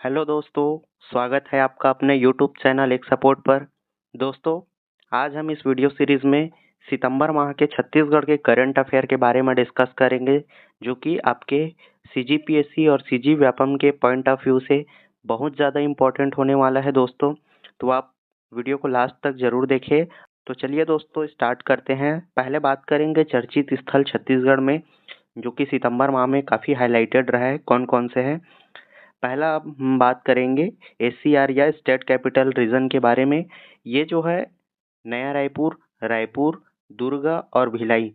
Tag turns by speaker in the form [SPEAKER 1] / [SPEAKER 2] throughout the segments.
[SPEAKER 1] Hello दोस्तों, स्वागत है आपका अपने यूट्यूब चैनल एक सपोर्ट पर। दोस्तों, आज हम इस वीडियो सीरीज में सितंबर माह के छत्तीसगढ़ के करंट अफेयर के बारे में डिस्कस करेंगे, जो कि आपके सीजीपीएससी और सीजी व्यापम के पॉइंट ऑफ व्यू से बहुत ज़्यादा इम्पोर्टेंट होने वाला है दोस्तों। तो आप वीडियो को लास्ट तक ज़रूर देखें। तो चलिए दोस्तों, स्टार्ट करते हैं। पहले बात करेंगे चर्चित स्थल छत्तीसगढ़ में, जो कि सितंबर माह में काफ़ी हाईलाइटेड रहा है। कौन कौन से हैं? पहला हम बात करेंगे एससीआर या स्टेट कैपिटल रीजन के बारे में। ये जो है नया रायपुर, रायपुर, दुर्ग और भिलाई,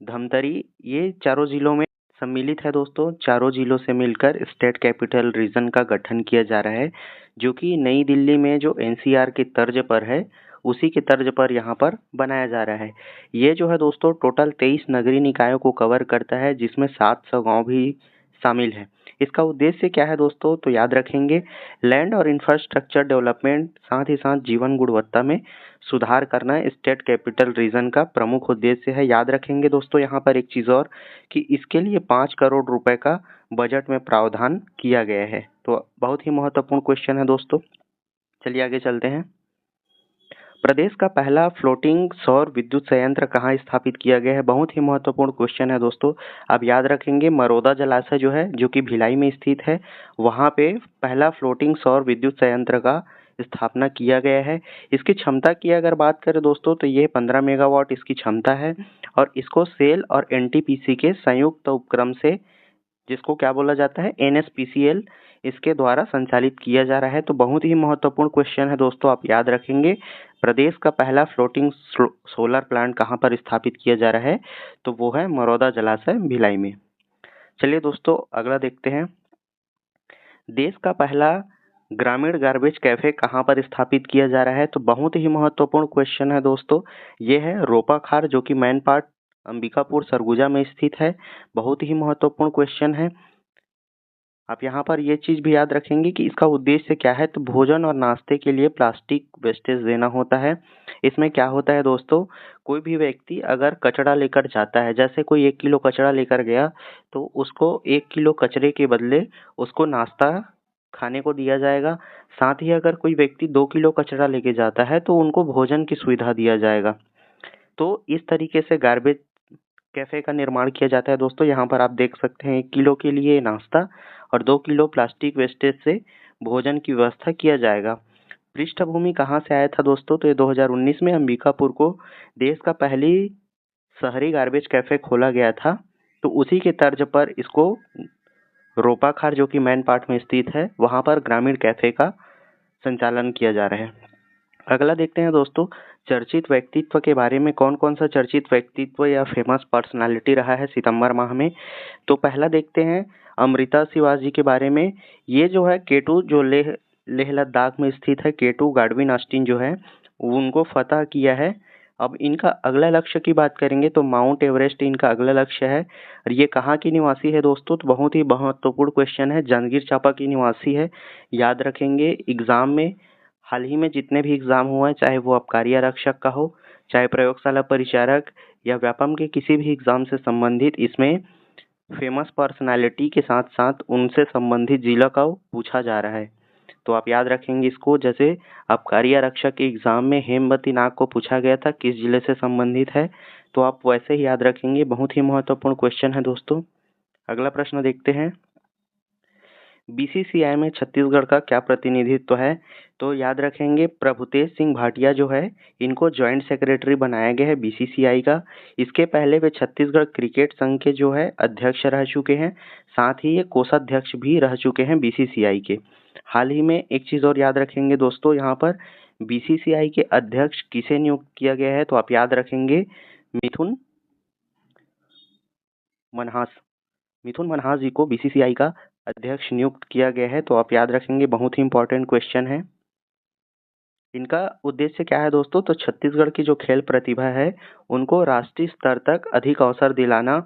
[SPEAKER 1] धमतरी, ये चारों जिलों में सम्मिलित है दोस्तों। चारों जिलों से मिलकर स्टेट कैपिटल रीजन का गठन किया जा रहा है, जो कि नई दिल्ली में जो एनसीआर की तर्ज पर है, उसी के तर्ज पर यहाँ पर बनाया जा रहा है। ये जो है दोस्तों टोटल 23 नगरीय निकायों को कवर करता है, जिसमें 700 गांव भी शामिल है। इसका उद्देश्य क्या है दोस्तों? तो याद रखेंगे, लैंड और इंफ्रास्ट्रक्चर डेवलपमेंट, साथ ही साथ जीवन गुणवत्ता में सुधार करना स्टेट कैपिटल रीजन का प्रमुख उद्देश्य है। याद रखेंगे दोस्तों यहाँ पर एक चीज़ और, कि इसके लिए 5 करोड़ रुपए का बजट में प्रावधान किया गया है। तो बहुत ही महत्वपूर्ण क्वेश्चन है दोस्तों। चलिए आगे चलते हैं। प्रदेश का पहला फ्लोटिंग सौर विद्युत संयंत्र कहाँ स्थापित किया गया है? बहुत ही महत्वपूर्ण क्वेश्चन है दोस्तों। आप याद रखेंगे, मरोदा जलाशय जो है, जो कि भिलाई में स्थित है, वहाँ पे पहला फ्लोटिंग सौर विद्युत संयंत्र का स्थापना किया गया है। इसकी क्षमता की अगर बात करें दोस्तों, तो ये 15 मेगावाट इसकी क्षमता है, और इसको सेल और एनटीपीसी के संयुक्त उपक्रम से, जिसको क्या बोला जाता है, एनएसपीसीएल, इसके द्वारा संचालित किया जा रहा है। तो बहुत ही महत्वपूर्ण क्वेश्चन है दोस्तों, आप याद रखेंगे। प्रदेश का पहला फ्लोटिंग सोलर प्लांट कहाँ पर स्थापित किया जा रहा है? तो वो है मरोदा जलाशय, भिलाई में। चलिए दोस्तों, अगला देखते हैं। देश का पहला ग्रामीण गार्बेज कैफे कहाँ पर स्थापित किया जा रहा है? तो बहुत ही महत्वपूर्ण क्वेश्चन है दोस्तों। ये है रोपाखार, जो कि मैन पार्ट अंबिकापुर सरगुजा में स्थित है। बहुत ही महत्वपूर्ण क्वेश्चन है। आप यहाँ पर ये चीज़ भी याद रखेंगे कि इसका उद्देश्य क्या है। तो भोजन और नाश्ते के लिए प्लास्टिक वेस्टेज देना होता है। इसमें क्या होता है दोस्तों, कोई भी व्यक्ति अगर कचरा लेकर जाता है, जैसे कोई 1 किलो कचरा लेकर गया, तो उसको 1 किलो कचरे के बदले उसको नाश्ता खाने को दिया जाएगा। साथ ही अगर कोई व्यक्ति 2 किलो कचरा लेके जाता है, तो उनको भोजन की सुविधा दिया जाएगा। तो इस तरीके से गार्बेज कैफे का निर्माण किया जाता है दोस्तों। यहाँ पर आप देख सकते हैं, 1 किलो के लिए नाश्ता और 2 किलो प्लास्टिक वेस्टेज से भोजन की व्यवस्था किया जाएगा। पृष्ठभूमि कहाँ से आया था दोस्तों? तो ये 2019 में अंबिकापुर को देश का पहली शहरी गार्बेज कैफे खोला गया था। तो उसी के तर्ज पर इसको रोपाखार, जो कि मैन पार्ट में स्थित है, वहाँ पर ग्रामीण कैफे का संचालन किया जा रहा है। अगला देखते हैं दोस्तों, चर्चित व्यक्तित्व के बारे में। कौन कौन सा चर्चित व्यक्तित्व या फेमस पर्सनालिटी रहा है सितंबर माह में? तो पहला देखते हैं अमृता शिवाजी के बारे में। ये जो है केटू, जो लेह लेह लद्दाख में स्थित है, केटू गाडविन ऑस्टिन जो है, उनको फतह किया है। अब इनका अगला लक्ष्य की बात करेंगे, तो माउंट एवरेस्ट इनका अगला लक्ष्य है। और ये कहाँ की निवासी है दोस्तों? तो बहुत ही महत्वपूर्ण क्वेश्चन है, जांजगीर चांपा की निवासी है। याद रखेंगे, एग्जाम में हाल ही में जितने भी एग्जाम हुए हैं, चाहे वो आबकारी आरक्षक का हो, चाहे प्रयोगशाला परिचारक, या व्यापम के किसी भी एग्जाम से संबंधित, इसमें फेमस पर्सनालिटी के साथ साथ उनसे संबंधित जिला का पूछा जा रहा है। तो आप याद रखेंगे इसको। जैसे आबकारी आरक्षक के एग्जाम में हेमवती नाग को पूछा गया था, किस जिले से संबंधित है, तो आप वैसे ही याद रखेंगे। बहुत ही महत्वपूर्ण क्वेश्चन है दोस्तों। अगला प्रश्न देखते हैं, बीसीसीआई में छत्तीसगढ़ का क्या प्रतिनिधित्व है? तो याद रखेंगे, प्रभुतेज सिंह भाटिया जो है, इनको ज्वाइंट सेक्रेटरी बनाया गया है बीसीसीआई का। इसके पहले वे छत्तीसगढ़ क्रिकेट संघ के जो है अध्यक्ष रह चुके हैं। साथ ही ये कोषाध्यक्ष भी रह चुके हैं बीसीसीआई के। हाल ही में एक चीज़ और याद रखेंगे दोस्तों, यहाँ पर बीसीसीआई के अध्यक्ष किसे नियुक्त किया गया है? तो आप याद रखेंगे, मिथुन मनहास। मिथुन मनहास जी को बीसीसीआई का अध्यक्ष नियुक्त किया गया है। तो आप याद रखेंगे, बहुत ही इंपॉर्टेंट क्वेश्चन है। इनका उद्देश्य क्या है दोस्तों? तो छत्तीसगढ़ की जो खेल प्रतिभा है, उनको राष्ट्रीय स्तर तक अधिक अवसर दिलाना,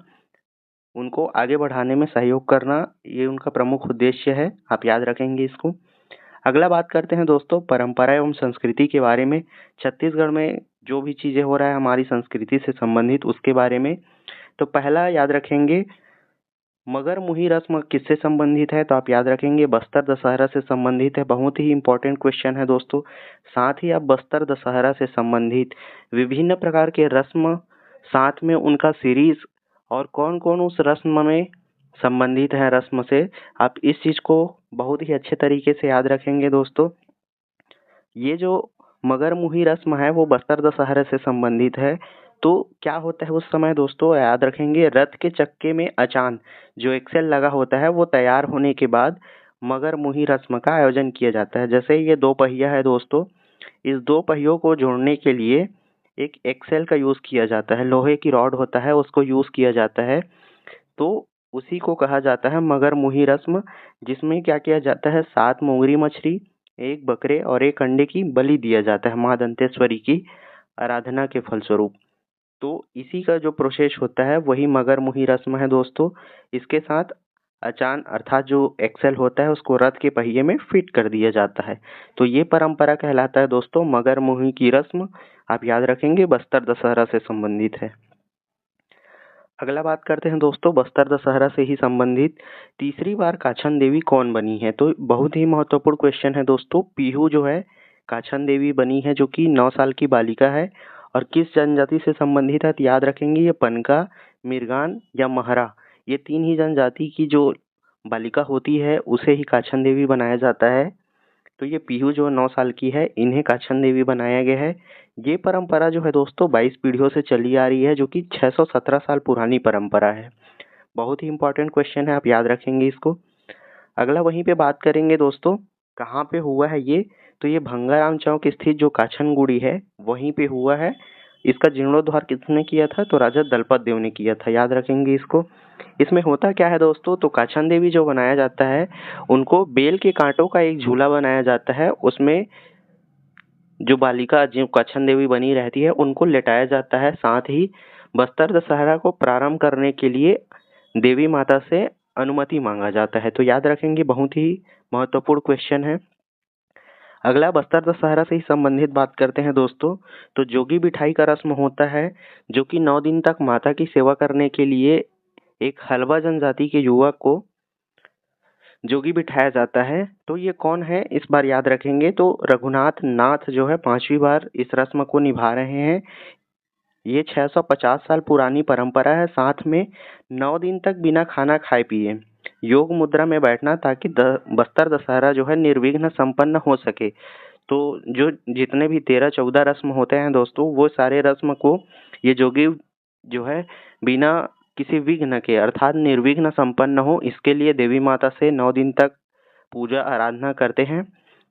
[SPEAKER 1] उनको आगे बढ़ाने में सहयोग करना, ये उनका प्रमुख उद्देश्य है। आप याद रखेंगे इसको। अगला बात करते हैं दोस्तों, परंपरा एवं संस्कृति के बारे में। छत्तीसगढ़ में जो भी चीज़ें हो रहा है हमारी संस्कृति से संबंधित, उसके बारे में। तो पहला याद रखेंगे, मगरमुही रस्म किससे संबंधित है? तो आप याद रखेंगे बस्तर दशहरा से संबंधित है। बहुत ही इम्पोर्टेंट क्वेश्चन है दोस्तों। साथ ही आप बस्तर दशहरा से संबंधित विभिन्न प्रकार के रस्म, साथ में उनका सीरीज और कौन-कौन उस रस्म में संबंधित है रस्म से, आप इस चीज़ को बहुत ही अच्छे तरीके से याद रखेंगे दोस्तों। ये जो मगरमुही रस्म है वो बस्तर दशहरा से संबंधित है। तो क्या होता है उस समय दोस्तों, याद रखेंगे रथ के चक्के में अचान जो एक्सेल लगा होता है वो तैयार होने के बाद मगरमुही रस्म का आयोजन किया जाता है। जैसे ये दो पहिया है दोस्तों, इस दो पहियों को जोड़ने के लिए एक एक्सेल का यूज़ किया जाता है, लोहे की रॉड होता है उसको यूज़ किया जाता है। तो उसी को कहा जाता है मगरमुही रस्म, जिसमें क्या किया जाता है 7 मोंगरी मछली, 1 बकरे और 1 अंडे की बलि दिया जाता है माँ दंतेश्वरी की आराधना के फलस्वरूप। तो इसी का जो प्रोसेस होता है वही मगरमुही रस्म है दोस्तों। इसके साथ अचान अर्थात जो एक्सेल होता है उसको रथ के पहिए में फिट कर दिया जाता है। तो ये परंपरा कहलाता है दोस्तों मगरमुही की रस्म। आप याद रखेंगे बस्तर दशहरा से संबंधित है। अगला बात करते हैं दोस्तों बस्तर दशहरा से ही संबंधित तीसरी बार काछन देवी कौन बनी है? तो बहुत ही महत्वपूर्ण क्वेश्चन है दोस्तों। पीहू जो है काछन देवी बनी है, जो कि 9 साल की बालिका है और किस जनजाति से संबंधित है? तो याद रखेंगे ये पनका, मिर्गान या महरा, ये 3 ही जनजाति की जो बालिका होती है उसे ही काछन देवी बनाया जाता है। तो ये पीहू जो 9 साल की है इन्हें काछन देवी बनाया गया है। ये परंपरा जो है दोस्तों 22 पीढ़ियों से चली आ रही है, जो कि 617 साल पुरानी परंपरा है। बहुत ही इम्पोर्टेंट क्वेश्चन है, आप याद रखेंगे इसको। अगला वहीं पे बात करेंगे दोस्तों, कहाँ पे हुआ है ये? तो ये भंगाराम चौक स्थित जो काछनगुड़ी है वहीं पे हुआ है। इसका जीर्णोद्धार किसने किया था? तो राजा दलपत देव ने किया था, याद रखेंगे इसको। इसमें होता क्या है दोस्तों, तो काछन देवी जो बनाया जाता है उनको बेल के कांटों का एक झूला बनाया जाता है। उसमें जो बालिका जो काछन देवी बनी रहती है उनको लेटाया जाता है। साथ ही बस्तर दशहरा को प्रारंभ करने के लिए देवी माता से अनुमति मांगा जाता है। तो याद रखेंगे बहुत ही महत्वपूर्ण क्वेश्चन है। अगला बस्तर दशहरा से ही संबंधित बात करते हैं दोस्तों। तो जोगी बिठाई का रस्म होता है, जो कि 9 दिन तक माता की सेवा करने के लिए एक हलवा जनजाति के युवक को जोगी बिठाया जाता है। तो ये कौन है इस बार याद रखेंगे, तो रघुनाथ नाथ जो है 5वीं बार इस रस्म को निभा रहे हैं। ये 650 साल पुरानी परंपरा है। साथ में 9 दिन तक बिना खाना खाए पिए योग मुद्रा में बैठना, ताकि बस्तर दशहरा जो है निर्विघ्न संपन्न हो सके। तो जो जितने भी 13-14 रस्म होते हैं दोस्तों, वो सारे रस्म को ये जोगी जो है बिना किसी विघ्न के अर्थात निर्विघ्न संपन्न हो, इसके लिए देवी माता से 9 दिन तक पूजा आराधना करते हैं।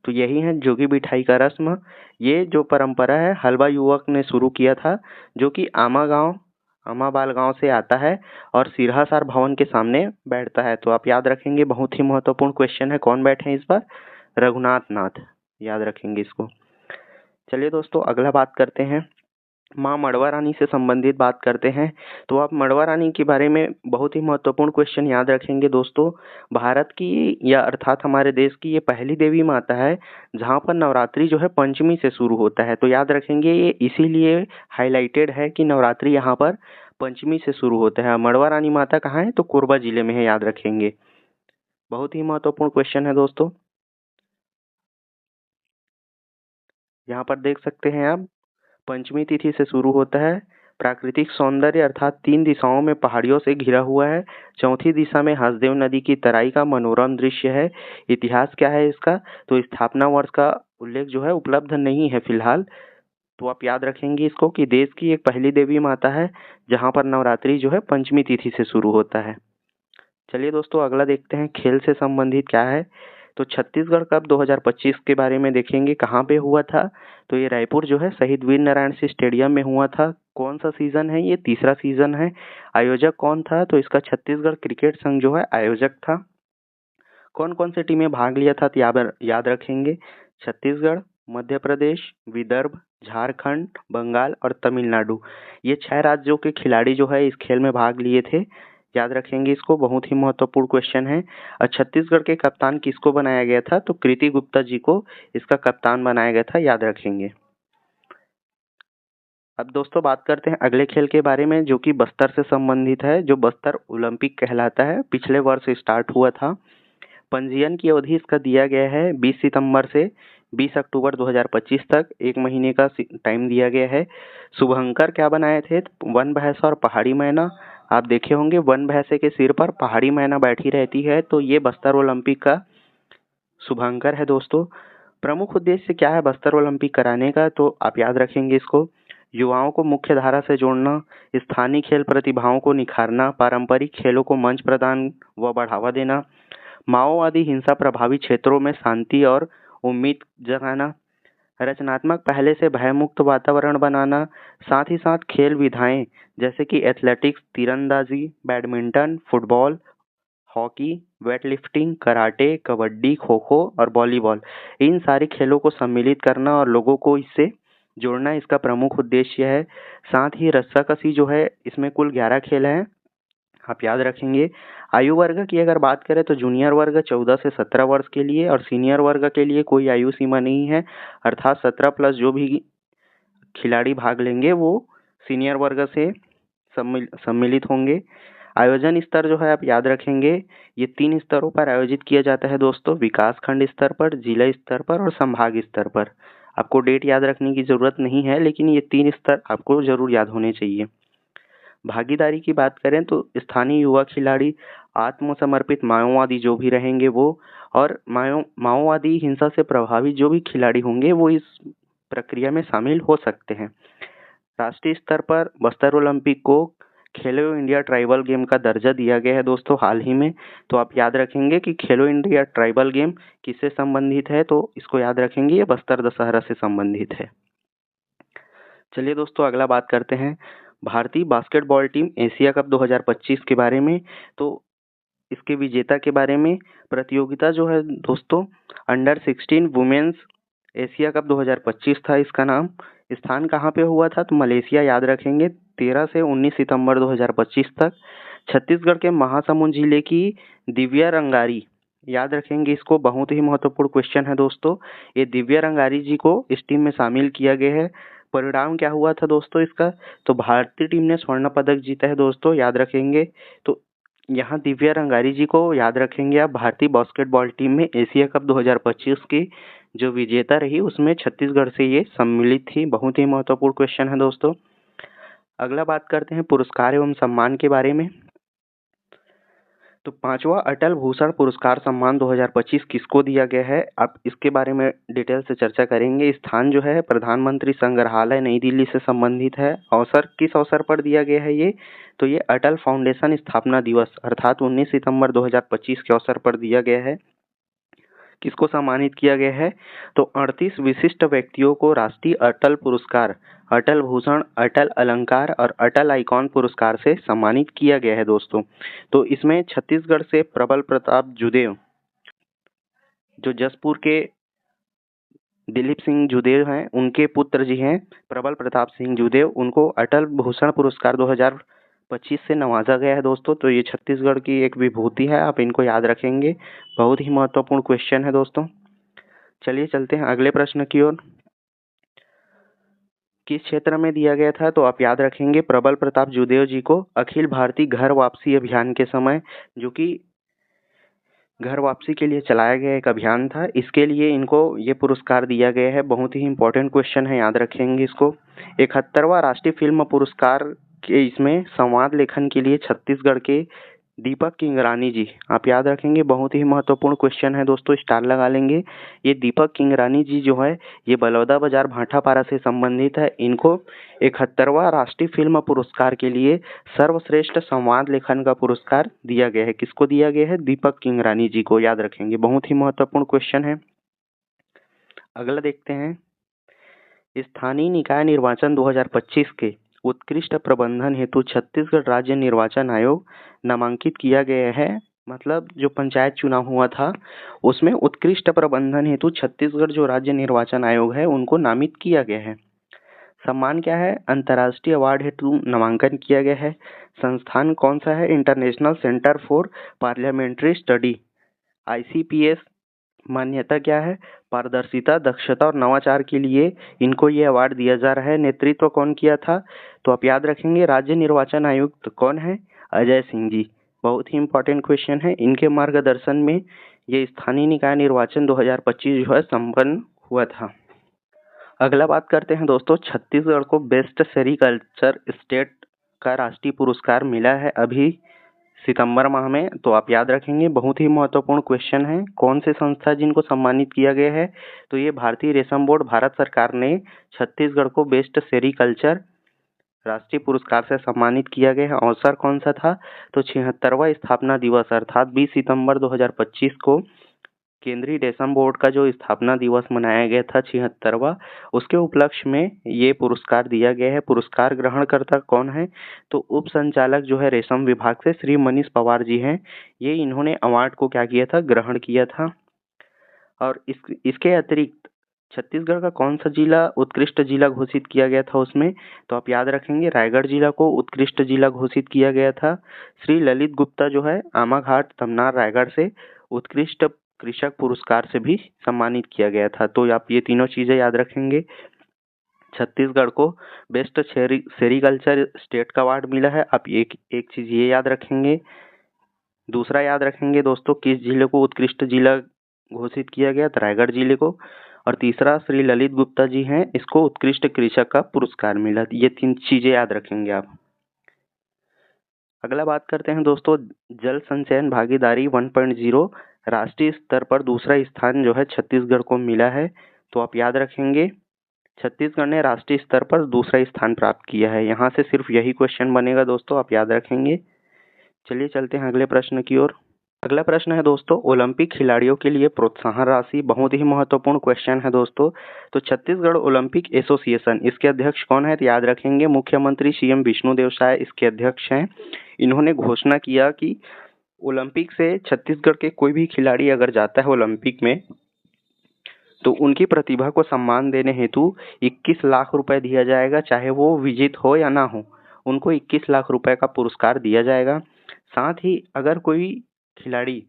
[SPEAKER 1] तो यही है जोगी बिठाई का रस्म। ये जो परंपरा है हलवा युवक ने शुरू किया था, जो कि आमाबाल गांव से आता है और सिरहासार भवन के सामने बैठता है। तो आप याद रखेंगे बहुत ही महत्वपूर्ण क्वेश्चन है, कौन बैठे हैं इस बार? रघुनाथ नाथ, याद रखेंगे इसको। चलिए दोस्तों अगला बात करते हैं, माँ मड़वा रानी से संबंधित बात करते हैं। तो आप मड़वा रानी के बारे में बहुत ही महत्वपूर्ण क्वेश्चन याद रखेंगे दोस्तों। भारत की या अर्थात हमारे देश की ये पहली देवी माता है जहाँ पर नवरात्रि जो है पंचमी से शुरू होता है। तो याद रखेंगे ये इसीलिए हाईलाइटेड है कि नवरात्रि यहाँ पर पंचमी से शुरू होता है। मड़वा रानी माता कहाँ है? तो कोरबा जिले में है, याद रखेंगे। बहुत ही महत्वपूर्ण क्वेश्चन है दोस्तों। यहाँ पर देख सकते हैं आप, पंचमी तिथि से शुरू होता है। प्राकृतिक सौंदर्य अर्थात 3 दिशाओं में पहाड़ियों से घिरा हुआ है। चौथी दिशा में हसदेव नदी की तराई का मनोरम दृश्य है। इतिहास क्या है इसका? तो स्थापना वर्ष का उल्लेख जो है उपलब्ध नहीं है फिलहाल। तो आप याद रखेंगे इसको कि देश की एक पहली देवी माता है जहाँ पर नवरात्रि जो है पंचमी तिथि से शुरू होता है। चलिए दोस्तों अगला देखते हैं खेल से संबंधित क्या है। तो छत्तीसगढ़ कप 2025 के बारे में देखेंगे, कहाँ पे हुआ था? तो ये रायपुर जो है शहीद वीर नारायण सिंह स्टेडियम में हुआ था। कौन सा सीजन है? ये तीसरा सीजन है। आयोजक कौन था? तो इसका छत्तीसगढ़ क्रिकेट संघ जो है आयोजक था। कौन कौन सी टीमें भाग लिया था? तो याद रखेंगे छत्तीसगढ़, मध्य प्रदेश, विदर्भ, झारखंड, बंगाल और तमिलनाडु। ये 6 राज्यों के खिलाड़ी जो है इस खेल में भाग लिए थे। याद रखेंगे इसको, बहुत ही महत्वपूर्ण क्वेश्चन है। और छत्तीसगढ़ के कप्तान किसको बनाया गया था? तो कृति गुप्ता जी को इसका कप्तान बनाया गया था, याद रखेंगे। अब दोस्तों बात करते हैं अगले खेल के बारे में, जो कि बस्तर से संबंधित है, जो बस्तर ओलंपिक कहलाता है। पिछले वर्ष स्टार्ट हुआ था। पंजीयन की अवधि इसका दिया गया है 20 सितंबर से 20 अक्टूबर 2025 तक, 1 महीने का टाइम दिया गया है। शुभंकर क्या बनाए थे? वन भैंसा और पहाड़ी मैना। आप देखे होंगे वन भैंसे के सिर पर पहाड़ी मैना बैठी रहती है, तो ये बस्तर ओलंपिक का शुभंकर है दोस्तों। प्रमुख उद्देश्य क्या है बस्तर ओलंपिक कराने का? तो आप याद रखेंगे इसको। युवाओं को मुख्य धारा से जोड़ना, स्थानीय खेल प्रतिभाओं को निखारना, पारंपरिक खेलों को मंच प्रदान व बढ़ावा देना, माओवादी हिंसा प्रभावित क्षेत्रों में शांति और उम्मीद जगाना, रचनात्मक पहले से भयमुक्त वातावरण बनाना, साथ ही साथ खेल विधाएं जैसे कि एथलेटिक्स, तीरंदाजी, badminton, football, hockey, weightlifting, karate, kabaddi, kho kho और वॉलीबॉल, इन सारे खेलों को सम्मिलित करना और लोगों को इससे जोड़ना इसका प्रमुख उद्देश्य है। साथ ही रस्साकसी जो है, इसमें कुल 11 खेल हैं, आप याद रखेंगे। आयु वर्ग की अगर बात करें तो जूनियर वर्ग 14 से 17 वर्ष के लिए और सीनियर वर्ग के लिए कोई आयु सीमा नहीं है, अर्थात 17 प्लस जो भी खिलाड़ी भाग लेंगे वो सीनियर वर्ग से सम्मिलित होंगे। आयोजन स्तर जो है आप याद रखेंगे, ये 3 स्तरों पर आयोजित किया जाता है दोस्तों, विकास खंड स्तर पर, जिला स्तर पर और संभाग स्तर पर। आपको डेट याद रखने की जरूरत नहीं है, लेकिन ये 3 स्तर आपको जरूर याद होने चाहिए। भागीदारी की बात करें तो स्थानीय युवा खिलाड़ी, आत्मसमर्पित माओवादी जो भी रहेंगे वो, और माओवादी हिंसा से प्रभावित जो भी खिलाड़ी होंगे वो इस प्रक्रिया में शामिल हो सकते हैं। राष्ट्रीय स्तर पर बस्तर ओलंपिक को खेलो इंडिया ट्राइबल गेम का दर्जा दिया गया है दोस्तों हाल ही में। तो आप याद रखेंगे कि खेलो इंडिया ट्राइबल गेम किससे संबंधित है, तो इसको याद रखेंगे, ये बस्तर दशहरा से संबंधित है। चलिए दोस्तों अगला बात करते हैं भारतीय बास्केटबॉल टीम एशिया कप 2025 के बारे में। तो इसके विजेता के बारे में, प्रतियोगिता जो है दोस्तों अंडर 16 वुमेन्स एशिया कप 2025 था इसका नाम। स्थान कहाँ पे हुआ था? तो मलेशिया, याद रखेंगे। 13 से 19 सितंबर 2025 तक। छत्तीसगढ़ के महासमुंद जिले की दिव्या रंगारी, याद रखेंगे इसको, बहुत ही महत्वपूर्ण क्वेश्चन है दोस्तों। ये दिव्या रंगारी जी को इस टीम में शामिल किया गया है। परिणाम क्या हुआ था दोस्तों इसका? तो भारतीय टीम ने स्वर्ण पदक जीता है दोस्तों, याद रखेंगे। तो यहाँ दिव्या रंगारी जी को याद रखेंगे आप, भारतीय बास्केटबॉल टीम में एशिया कप 2025 की जो विजेता रही उसमें छत्तीसगढ़ से ये सम्मिलित थी। बहुत ही महत्वपूर्ण क्वेश्चन है दोस्तों। अगला बात करते हैं पुरस्कार एवं सम्मान के बारे में। तो 5वां अटल भूषण पुरस्कार सम्मान 2025 किसको दिया गया है, आप इसके बारे में डिटेल से चर्चा करेंगे। स्थान जो है प्रधानमंत्री संग्रहालय नई दिल्ली से संबंधित है। अवसर किस अवसर पर दिया गया है ये? तो ये अटल फाउंडेशन स्थापना दिवस अर्थात 19 सितंबर 2025 के अवसर पर दिया गया है। किसको सम्मानित किया गया है? तो 38 विशिष्ट व्यक्तियों को राष्ट्रीय अटल पुरस्कार, अटल भूषण, अटल अलंकार और अटल आइकॉन पुरस्कार से सम्मानित किया गया है दोस्तों। तो इसमें छत्तीसगढ़ से प्रबल प्रताप जुदेव, जो जसपुर के दिलीप सिंह जुदेव हैं, उनके पुत्र जी हैं प्रबल प्रताप सिंह जुदेव, उनको अटल भूषण पुरस्कार 2025 से नवाजा गया है दोस्तों। तो ये छत्तीसगढ़ की एक विभूति है, आप इनको याद रखेंगे। बहुत ही महत्वपूर्ण क्वेश्चन है दोस्तों। चलिए चलते हैं अगले प्रश्न की ओर। किस क्षेत्र में दिया गया था? तो आप याद रखेंगे प्रबल प्रताप जुदेव जी को अखिल भारतीय घर वापसी अभियान के समय, जो कि घर वापसी के लिए चलाया गया एक अभियान था, इसके लिए इनको ये पुरस्कार दिया गया है। बहुत ही इंपॉर्टेंट क्वेश्चन है, याद रखेंगे इसको। 71वां राष्ट्रीय फिल्म पुरस्कार के इसमें संवाद लेखन के लिए छत्तीसगढ़ के दीपक किंगरानी जी, आप याद रखेंगे। बहुत ही महत्वपूर्ण क्वेश्चन है दोस्तों, स्टार लगा लेंगे। ये दीपक किंगरानी जी जो है ये बलौदा बाजार भाटापारा से संबंधित है। इनको 71वां राष्ट्रीय फिल्म पुरस्कार के लिए सर्वश्रेष्ठ संवाद लेखन का पुरस्कार दिया गया है। किसको दिया गया है? दीपक किंगरानी जी को, याद रखेंगे। बहुत ही महत्वपूर्ण क्वेश्चन है। अगला देखते हैं, स्थानीय निकाय निर्वाचन 2025 के उत्कृष्ट प्रबंधन हेतु छत्तीसगढ़ राज्य निर्वाचन आयोग नामांकित किया गया है। मतलब जो पंचायत चुनाव हुआ था उसमें उत्कृष्ट प्रबंधन हेतु छत्तीसगढ़ जो राज्य निर्वाचन आयोग है उनको नामित किया गया है। सम्मान क्या है? अंतर्राष्ट्रीय अवार्ड हेतु नामांकन किया गया है। संस्थान कौन सा है? International centre for parliamentary study, ICPS मान्यता क्या है? पारदर्शिता, दक्षता और नवाचार के लिए इनको ये अवार्ड दिया जा रहा है। नेतृत्व कौन किया था? तो आप याद रखेंगे राज्य निर्वाचन आयुक्त कौन है? अजय सिंह जी। बहुत ही इम्पोर्टेंट क्वेश्चन है। इनके मार्गदर्शन में ये स्थानीय निकाय निर्वाचन 2025 जो है संपन्न हुआ था। अगला बात करते हैं दोस्तों, छत्तीसगढ़ को बेस्ट सेरीकल्चर स्टेट का राष्ट्रीय पुरस्कार मिला है अभी सितंबर माह में। तो आप याद रखेंगे, बहुत ही महत्वपूर्ण क्वेश्चन है। कौन से संस्था जिनको सम्मानित किया गया है? तो ये भारतीय रेशम बोर्ड, भारत सरकार ने छत्तीसगढ़ को बेस्ट सेरीकल्चर राष्ट्रीय पुरस्कार से सम्मानित किया गया है। अवसर कौन सा था? तो 76वां स्थापना दिवस अर्थात 20 सितंबर 2025 को केंद्रीय रेशम बोर्ड का जो स्थापना दिवस मनाया गया था 76वां, उसके उपलक्ष्य में ये पुरस्कार दिया गया है। पुरस्कार ग्रहणकर्ता कौन है? तो उप संचालक जो है रेशम विभाग से श्री मनीष पवार जी हैं। ये इन्होंने अवार्ड को क्या किया था? ग्रहण किया था। और इसके अतिरिक्त छत्तीसगढ़ का कौन सा जिला उत्कृष्ट जिला घोषित किया गया था उसमें? तो आप याद रखेंगे रायगढ़ जिला को उत्कृष्ट जिला घोषित किया गया था। श्री ललित गुप्ता जो है आमाघाट तमनार रायगढ़ से उत्कृष्ट कृषक पुरस्कार से भी सम्मानित किया गया था। तो आप ये तीनों चीजें याद रखेंगे। छत्तीसगढ़ को बेस्ट सेरीकल्चर स्टेट का अवार्ड मिला है। आप एक चीज ये याद रखेंगे। दूसरा याद रखेंगे दोस्तों, किस जिले को उत्कृष्ट जिला घोषित किया गया? तो रायगढ़ जिले को। और तीसरा श्री ललित गुप्ता जी हैं, इसको उत्कृष्ट कृषक का पुरस्कार मिला। ये 3 चीजें याद रखेंगे आप। अगला बात करते हैं दोस्तों, जल संचयन भागीदारी 1.0 राष्ट्रीय स्तर पर दूसरा स्थान जो है छत्तीसगढ़ को मिला है। तो आप याद रखेंगे छत्तीसगढ़ ने राष्ट्रीय स्तर पर दूसरा स्थान प्राप्त किया है। यहाँ से सिर्फ यही क्वेश्चन बनेगा दोस्तों, आप याद रखेंगे। चलिए चलते हैं अगले प्रश्न की ओर। अगला प्रश्न है दोस्तों, ओलंपिक खिलाड़ियों के लिए प्रोत्साहन राशि। बहुत ही महत्वपूर्ण क्वेश्चन है दोस्तों। तो छत्तीसगढ़ ओलंपिक एसोसिएशन, इसके अध्यक्ष कौन है? तो याद रखेंगे मुख्यमंत्री सीएम विष्णुदेव साय इसके अध्यक्ष हैं। इन्होंने घोषणा किया कि ओलंपिक से छत्तीसगढ़ के कोई भी खिलाड़ी अगर जाता है ओलंपिक में, तो उनकी प्रतिभा को सम्मान देने हेतु 21 लाख रुपए दिया जाएगा, चाहे वो विजेत हो या ना हो, उनको 21 लाख रुपए का पुरस्कार दिया जाएगा। साथ ही अगर कोई खिलाड़ी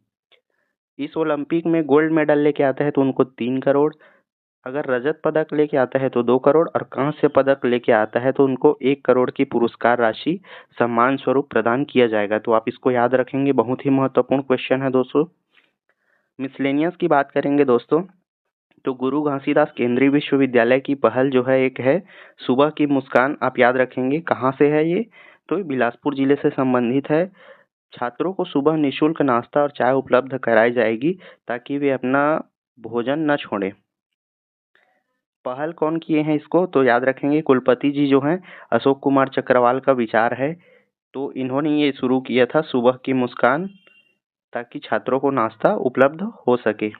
[SPEAKER 1] इस ओलंपिक में गोल्ड मेडल लेके आता है तो उनको 3 करोड़, अगर रजत पदक लेके आता है तो 2 करोड़ और कांस्य पदक लेके आता है तो उनको 1 करोड़ की पुरस्कार राशि सम्मान स्वरूप प्रदान किया जाएगा। तो आप इसको याद रखेंगे, बहुत ही महत्वपूर्ण क्वेश्चन है दोस्तों। मिसलेनियस की बात करेंगे दोस्तों, तो गुरु घासीदास केंद्रीय विश्वविद्यालय की पहल जो है एक है सुबह की मुस्कान। आप याद रखेंगे कहाँ से है ये? तो ये बिलासपुर जिले से संबंधित है। छात्रों को सुबह निःशुल्क नाश्ता और चाय उपलब्ध कराई जाएगी ताकि वे अपना भोजन न छोड़ें। पहल कौन किए हैं इसको? तो याद रखेंगे कुलपति जी जो हैं अशोक कुमार चक्रवाल का विचार है। तो इन्होंने ये शुरू किया था सुबह की मुस्कान, ताकि छात्रों को नाश्ता उपलब्ध हो सके।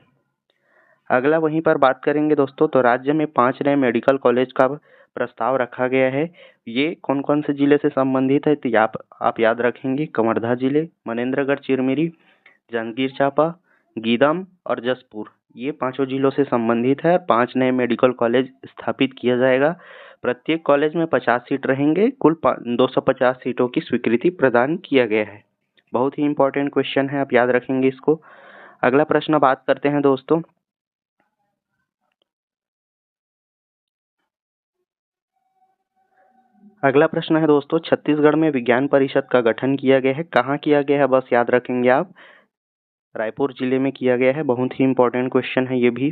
[SPEAKER 1] अगला वहीं पर बात करेंगे दोस्तों, तो राज्य में 5 नए मेडिकल कॉलेज का प्रस्ताव रखा गया है। ये कौन कौन से जिले से संबंधित है? तो आप याद रखेंगे कवर्धा जिले, मनेन्द्रगढ़ चिरमिरी, जांजगीर चांपा, गीदम और जसपुर, ये 5 जिलों से संबंधित है। 5 नए मेडिकल कॉलेज स्थापित किया जाएगा। प्रत्येक कॉलेज में 50 सीट रहेंगे। कुल 250 सीटों की स्वीकृति प्रदान किया गया है। बहुत ही इंपॉर्टेंट क्वेश्चन है, आप याद रखेंगे इसको। अगला प्रश्न बात करते हैं दोस्तों, अगला प्रश्न है दोस्तों, छत्तीसगढ़ में विज्ञान परिषद का गठन किया गया है। कहाँ किया गया है? बस याद रखेंगे आप, रायपुर जिले में किया गया है। बहुत ही इंपॉर्टेंट क्वेश्चन है ये भी।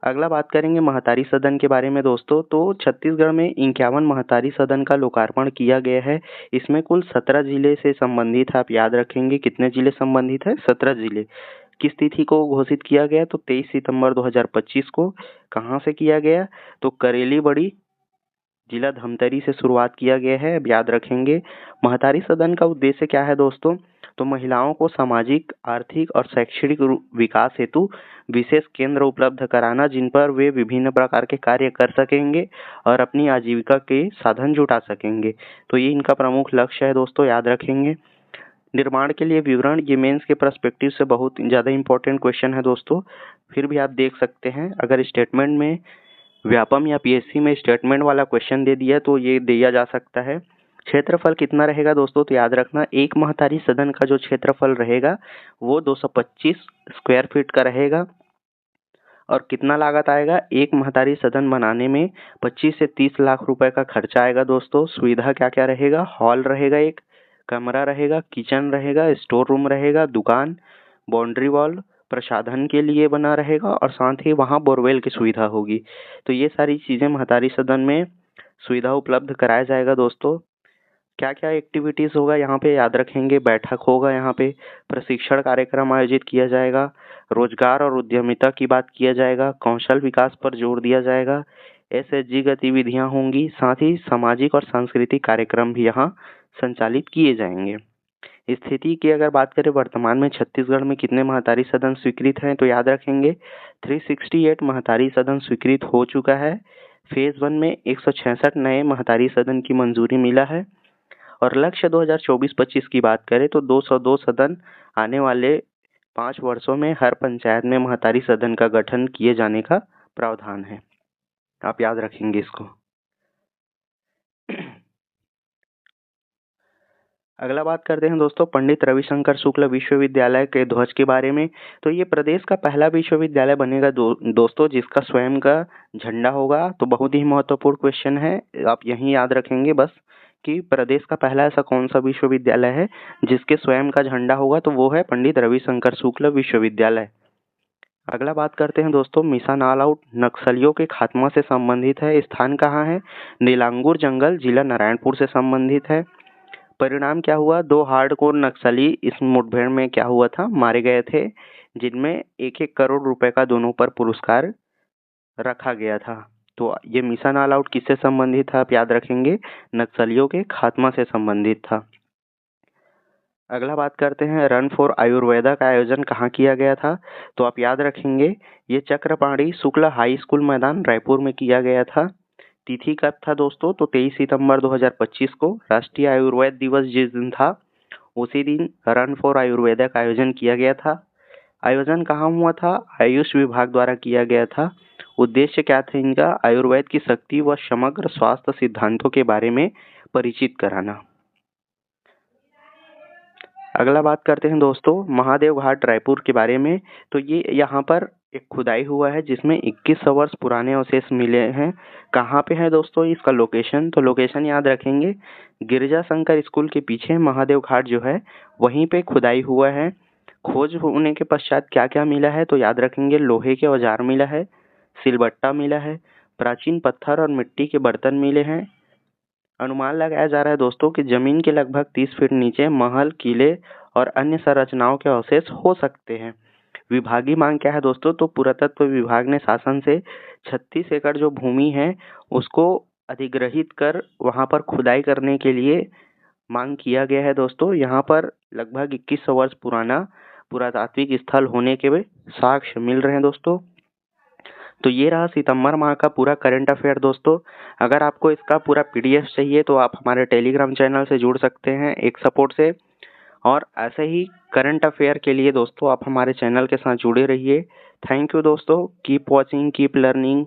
[SPEAKER 1] अगला बात करेंगे महतारी सदन के बारे में दोस्तों। तो छत्तीसगढ़ में 51 महतारी सदन का लोकार्पण किया गया है। इसमें कुल 17 जिले से संबंधित है। आप याद रखेंगे कितने जिले संबंधित है? 17 जिले। किस तिथि को घोषित किया गया? तो 23 सितंबर 2025 को। कहाँ से किया गया? तो करेली बड़ी जिला धमतरी से शुरुआत किया गया है। अब याद रखेंगे महतारी सदन का उद्देश्य क्या है दोस्तों? तो महिलाओं को सामाजिक, आर्थिक और शैक्षणिक विकास हेतु विशेष केंद्र उपलब्ध कराना, जिन पर वे विभिन्न प्रकार के कार्य कर सकेंगे और अपनी आजीविका के साधन जुटा सकेंगे। तो ये इनका प्रमुख लक्ष्य है दोस्तों, याद रखेंगे। निर्माण के लिए विवरण, ये मेंस के पर्सपेक्टिव से बहुत ज़्यादा इंपॉर्टेंट क्वेश्चन है दोस्तों। फिर भी आप देख सकते हैं, अगर स्टेटमेंट में व्यापम या पीएससी में स्टेटमेंट वाला क्वेश्चन दे दिया तो ये दिया जा सकता है। क्षेत्रफल कितना रहेगा दोस्तों, तो याद रखना एक महतारी सदन का जो क्षेत्रफल रहेगा वो 225 स्क्वायर फीट का रहेगा। और कितना लागत आएगा, एक महतारी सदन बनाने में 25 से 30 लाख रुपए का खर्चा आएगा दोस्तों। सुविधा क्या क्या रहेगा, हॉल रहेगा, एक कमरा रहेगा, किचन रहेगा, स्टोर रूम रहेगा, दुकान, बाउंड्री वॉल प्रसाधन के लिए बना रहेगा और साथ ही वहाँ बोरवेल की सुविधा होगी। तो ये सारी चीज़ें महतारी सदन में सुविधा उपलब्ध कराया जाएगा दोस्तों। क्या क्या एक्टिविटीज़ होगा यहाँ पे, याद रखेंगे, बैठक होगा, यहाँ पे प्रशिक्षण कार्यक्रम आयोजित किया जाएगा, रोजगार और उद्यमिता की बात किया जाएगा, कौशल विकास पर जोर दिया जाएगा, एसएचजी गतिविधियाँ होंगी, साथ ही सामाजिक और सांस्कृतिक कार्यक्रम भी यहाँ संचालित किए जाएंगे। स्थिति की अगर बात करें वर्तमान में छत्तीसगढ़ में कितने महतारी सदन स्वीकृत हैं, तो याद रखेंगे 368 महतारी सदन स्वीकृत हो चुका है। फेज 1 में 166 नए महतारी सदन की मंजूरी मिला है और लक्ष्य 2024-25 की बात करें तो 202 सदन आने वाले 5 वर्षों में हर पंचायत में महतारी सदन का गठन किए जाने का प्रावधान है। आप याद रखेंगे इसको। अगला बात करते हैं दोस्तों पंडित रविशंकर शुक्ल विश्वविद्यालय के ध्वज के बारे में। तो ये प्रदेश का पहला विश्वविद्यालय बनेगा दोस्तों जिसका स्वयं का झंडा होगा। तो बहुत ही महत्वपूर्ण क्वेश्चन है, आप यही याद रखेंगे बस कि प्रदेश का पहला ऐसा कौन सा विश्वविद्यालय है जिसके स्वयं का झंडा होगा, तो वो है पंडित रविशंकर शुक्ल विश्वविद्यालय। अगला बात करते हैं दोस्तों मिशन ऑल आउट नक्सलियों के खात्मा से संबंधित है। स्थान कहाँ है, नीलांगूर जंगल, जिला नारायणपुर से संबंधित है। परिणाम क्या हुआ, 2 हार्डकोर नक्सली इस मुठभेड़ में क्या हुआ था, मारे गए थे, जिनमें 1-1 करोड़ रुपए का दोनों पर पुरस्कार रखा गया था। तो ये मिशन ऑल आउट किससे संबंधित था, आप याद रखेंगे, नक्सलियों के खात्मा से संबंधित था। अगला बात करते हैं रन फॉर आयुर्वेदा का आयोजन कहाँ किया गया था, तो आप याद रखेंगे ये चक्रपाणी शुक्ला हाई स्कूल मैदान रायपुर में किया गया था। तिथि कब था दोस्तों, तो 23 सितंबर 2025 को राष्ट्रीय आयुर्वेद दिवस जिस दिन था उसी दिन रन फॉर आयुर्वेदा का आयोजन किया गया था। आयोजन कहाँ हुआ था, आयुष विभाग द्वारा किया गया था। उद्देश्य क्या था इनका, आयुर्वेद की शक्ति व समग्र स्वास्थ्य सिद्धांतों के बारे में परिचित कराना। अगला बात करते हैं दोस्तों महादेव घाट रायपुर के बारे में। तो ये यहाँ पर एक खुदाई हुआ है जिसमें 2100 वर्ष पुराने अवशेष मिले हैं। कहाँ पे है दोस्तों इसका लोकेशन, तो लोकेशन याद रखेंगे गिरजा शंकर स्कूल के पीछे महादेव घाट जो है वहीं पे खुदाई हुआ है। खोज होने के पश्चात क्या क्या मिला है, तो याद रखेंगे लोहे के औजार मिला है, सिलबट्टा मिला है, प्राचीन पत्थर और मिट्टी के बर्तन मिले हैं। अनुमान लगाया जा रहा है दोस्तों कि जमीन के लगभग 30 फीट नीचे महल, किले और अन्य संरचनाओं के अवशेष हो सकते हैं। विभागीय मांग क्या है दोस्तों, तो पुरातत्व विभाग ने शासन से 36 एकड़ जो भूमि है उसको अधिग्रहित कर वहां पर खुदाई करने के लिए मांग किया गया है दोस्तों। यहाँ पर लगभग 2100 वर्ष पुराना पुरातात्विक स्थल होने के साक्ष्य मिल रहे हैं दोस्तों। तो ये रहा सितंबर माह का पूरा करंट अफेयर दोस्तों। अगर आपको इसका पूरा पीडीएफ चाहिए तो आप हमारे टेलीग्राम चैनल से जुड़ सकते हैं एक सपोर्ट से, और ऐसे ही करंट अफेयर के लिए दोस्तों आप हमारे चैनल के साथ जुड़े रहिए। थैंक यू दोस्तों, कीप वॉचिंग, कीप लर्निंग।